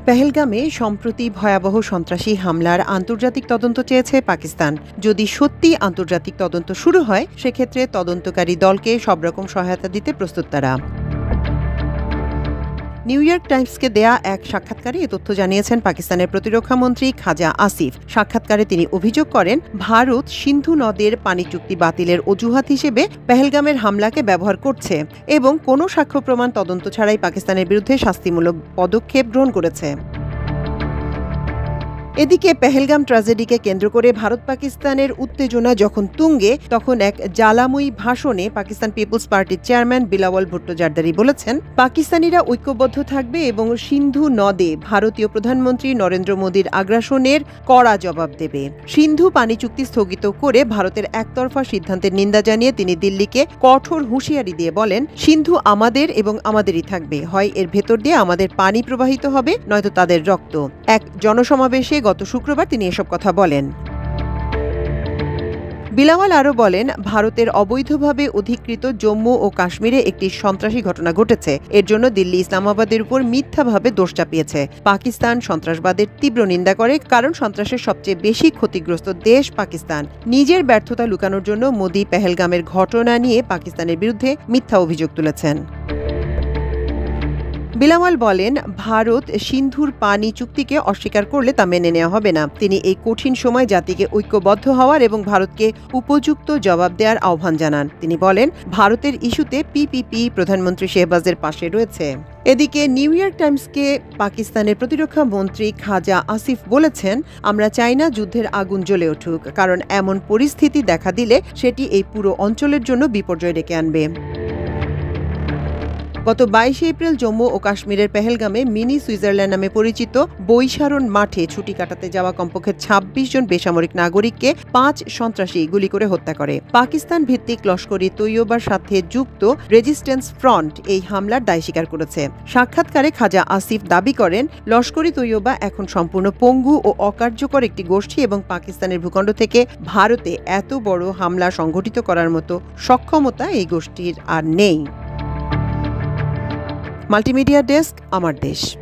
পেহেলগামে সম্প্রতি ভয়াবহ সন্ত্রাসী হামলার আন্তর্জাতিক তদন্ত চেয়েছে পাকিস্তান। যদি সত্যি আন্তর্জাতিক তদন্ত শুরু হয়, সেক্ষেত্রে তদন্তকারী দলকে সব রকম সহায়তা দিতে প্রস্তুত তারা। নিউ ইয়র্ক টাইমসকে দেয়া এক সাক্ষাৎকারে এ তথ্য জানিয়েছেন পাকিস্তানের প্রতিরক্ষামন্ত্রী খাজা আসিফ। সাক্ষাৎকারে তিনি অভিযোগ করেন, ভারত সিন্ধু নদের পানি চুক্তি বাতিলের অজুহাত হিসেবে পেহেলগামের হামলাকে ব্যবহার করছে এবং কোনো সাক্ষ্য প্রমাণ তদন্ত ছাড়াই পাকিস্তানের বিরুদ্ধে শাস্তিমূলক পদক্ষেপ গ্রহণ করেছে। এদিকে পেহেলগাম ট্র্যাজেডিকে কেন্দ্র করে ভারত পাকিস্তানের উত্তেজনা যখন তুঙ্গে, তখন এক জ্বালাময়ী ভাষণে পাকিস্তান পিপলস পার্টির চেয়ারম্যান বিলাওয়াল ভুট্টো জারদারি বলেছেন, পাকিস্তানিরা ঐক্যবদ্ধ থাকবে এবং সিন্ধু নদে ভারতীয় প্রধানমন্ত্রী নরেন্দ্র মোদীর আগ্রাসনের কড়া জবাব দেবে। সিন্ধু পানি চুক্তি স্থগিত করে ভারতের একতরফা সিদ্ধান্তের নিন্দা জানিয়ে তিনি দিল্লিকে কঠোর হুঁশিয়ারি দিয়ে বলেন, সিন্ধু আমাদের এবং আমাদেরই থাকবে, হয় এর ভেতর দিয়ে আমাদের পানি প্রবাহিত হবে, নয়তো তাদের রক্ত। এক জনসমাবেশে গত শুক্রবার তিনি এসব কথা বলেন। বিলাওয়াল আরও বলেন, ভারতের অবৈধভাবে অধিকৃত জম্মু ও কাশ্মীরে একটি সন্ত্রাসী ঘটনা ঘটেছে। এর জন্য দিল্লি ইসলামাবাদের উপর মিথ্যাভাবে দোষ চাপিয়েছে। পাকিস্তান সন্ত্রাসবাদের তীব্র নিন্দা করে, কারণ সন্ত্রাসের সবচেয়ে বেশি ক্ষতিগ্রস্ত দেশ পাকিস্তান। নিজের ব্যর্থতা লুকানোর জন্য মোদি পেহেলগামের ঘটনা নিয়ে পাকিস্তানের বিরুদ্ধে মিথ্যা অভিযোগ তুলেছেন। বিলাওয়াল বলেন, ভারত সিন্ধুর পানি চুক্তিকে অস্বীকার করলে তা মেনে নেওয়া হবে না। তিনি এই কঠিন সময় জাতিকে ঐক্যবদ্ধ হওয়ার এবং ভারতকে উপযুক্ত জবাব দেওয়ার আহ্বান জানান। তিনি বলেন, ভারতের ইস্যুতে পিপিপি প্রধানমন্ত্রী শেহবাজের পাশে রয়েছে। এদিকে নিউ ইয়র্ক টাইমসকে পাকিস্তানের প্রতিরক্ষা মন্ত্রী খাজা আসিফ বলেছেন, আমরা চাই না যুদ্ধের আগুন জ্বলে উঠুক, কারণ এমন পরিস্থিতি দেখা দিলে সেটি এই পুরো অঞ্চলের জন্য বিপর্যয় ডেকে আনবে। গত 22 এপ্রিল জম্মু ও কাশ্মীরের পেহেলগামে মিনি সুইজারল্যান্ড নামে পরিচিত বৈশারণ মাঠে ছুটি কাটাতে যাওয়া কমপক্ষে 26 জন বেসামরিক নাগরিককে 5 সন্ত্রাসী গুলি করে হত্যা করে। পাকিস্তান ভিত্তিক লস্কর-ই তৈয়বার সাথে যুক্ত রেজিস্ট্যান্স ফ্রন্ট এই হামলার দায় স্বীকার করেছে। সাক্ষাৎকারে খাজা আসিফ দাবি করেন, লস্কর-ই তৈয়বা এখন সম্পূর্ণ পঙ্গু ও অকার্যকর একটি গোষ্ঠী এবং পাকিস্তানের ভূখণ্ড থেকে ভারতে এত বড় হামলা সংঘটিত করার মতো সক্ষমতা এই গোষ্ঠীর আর নেই। মাল্টিমিডিয়া ডেস্ক, আমার দেশ।